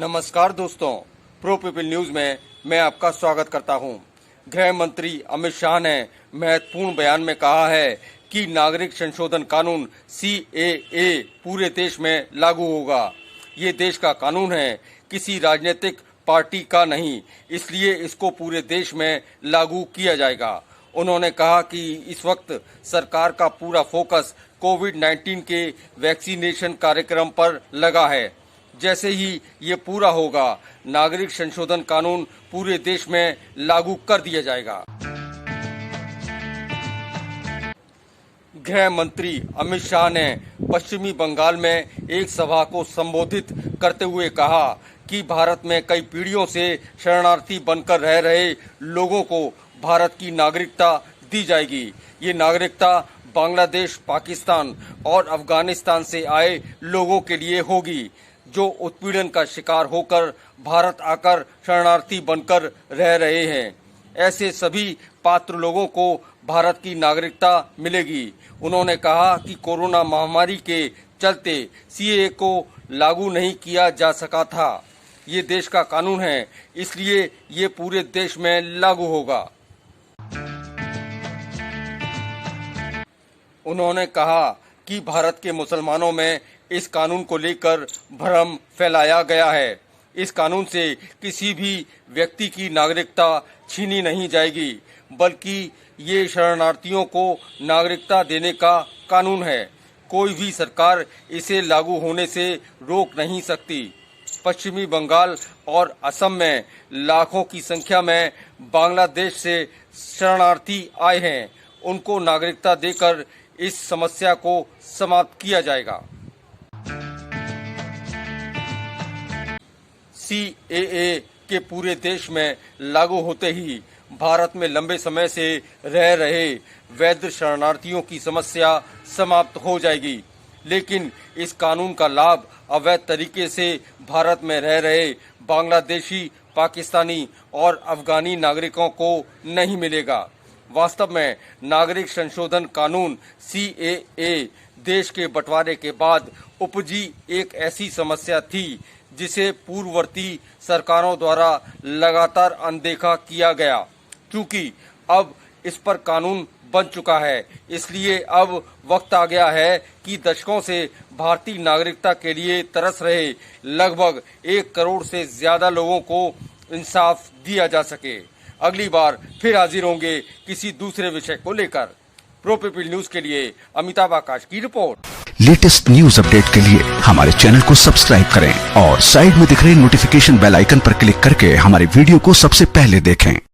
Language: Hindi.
नमस्कार दोस्तों, प्रो पीपल न्यूज में मैं आपका स्वागत करता हूं। गृह मंत्री अमित शाह ने महत्वपूर्ण बयान में कहा है कि नागरिक संशोधन कानून CAA पूरे देश में लागू होगा। ये देश का कानून है, किसी राजनीतिक पार्टी का नहीं, इसलिए इसको पूरे देश में लागू किया जाएगा। उन्होंने कहा कि इस वक्त सरकार का पूरा फोकस कोविड-19 के वैक्सीनेशन कार्यक्रम पर लगा है। जैसे ही ये पूरा होगा, नागरिक संशोधन कानून पूरे देश में लागू कर दिया जाएगा। गृह मंत्री अमित शाह ने पश्चिमी बंगाल में एक सभा को संबोधित करते हुए कहा कि भारत में कई पीढ़ियों से शरणार्थी बनकर रह रहे लोगों को भारत की नागरिकता दी जाएगी। ये नागरिकता बांग्लादेश, पाकिस्तान और अफगानिस्तान से आए लोगों के लिए होगी, जो उत्पीड़न का शिकार होकर भारत आकर शरणार्थी बनकर रह रहे हैं। ऐसे सभी पात्र लोगों को भारत की नागरिकता मिलेगी। उन्होंने कहा कि कोरोना महामारी के चलते CAA को लागू नहीं किया जा सका था। ये देश का कानून है, इसलिए ये पूरे देश में लागू होगा। उन्होंने कहा कि भारत के मुसलमानों में इस कानून को लेकर भ्रम फैलाया गया है। इस कानून से किसी भी व्यक्ति की नागरिकता छीनी नहीं जाएगी, बल्कि ये शरणार्थियों को नागरिकता देने का कानून है। कोई भी सरकार इसे लागू होने से रोक नहीं सकती। पश्चिमी बंगाल और असम में लाखों की संख्या में बांग्लादेश से शरणार्थी आए हैं। उनको नागरिकता देकर इस समस्या को समाप्त किया जाएगा। CAA के पूरे देश में लागू होते ही भारत में लंबे समय से रह रहे वैध शरणार्थियों की समस्या समाप्त हो जाएगी। लेकिन इस कानून का लाभ अवैध तरीके से भारत में रह रहे बांग्लादेशी, पाकिस्तानी और अफगानी नागरिकों को नहीं मिलेगा। वास्तव में नागरिक संशोधन कानून CAA देश के बंटवारे के बाद उपजी एक ऐसी समस्या थी जिसे पूर्ववर्ती सरकारों द्वारा लगातार अनदेखा किया गया। क्योंकि अब इस पर कानून बन चुका है, इसलिए अब वक्त आ गया है कि दशकों से भारतीय नागरिकता के लिए तरस रहे लगभग 1 करोड़ से ज्यादा लोगों को इंसाफ दिया जा सके। अगली बार फिर हाजिर होंगे किसी दूसरे विषय को लेकर। प्रो पीपल न्यूज के लिए अमिताभ आकाश की रिपोर्ट। लेटेस्ट न्यूज अपडेट के लिए हमारे चैनल को सब्सक्राइब करें और साइड में दिख रहे नोटिफिकेशन बेल आइकन पर क्लिक करके हमारी वीडियो को सबसे पहले देखें।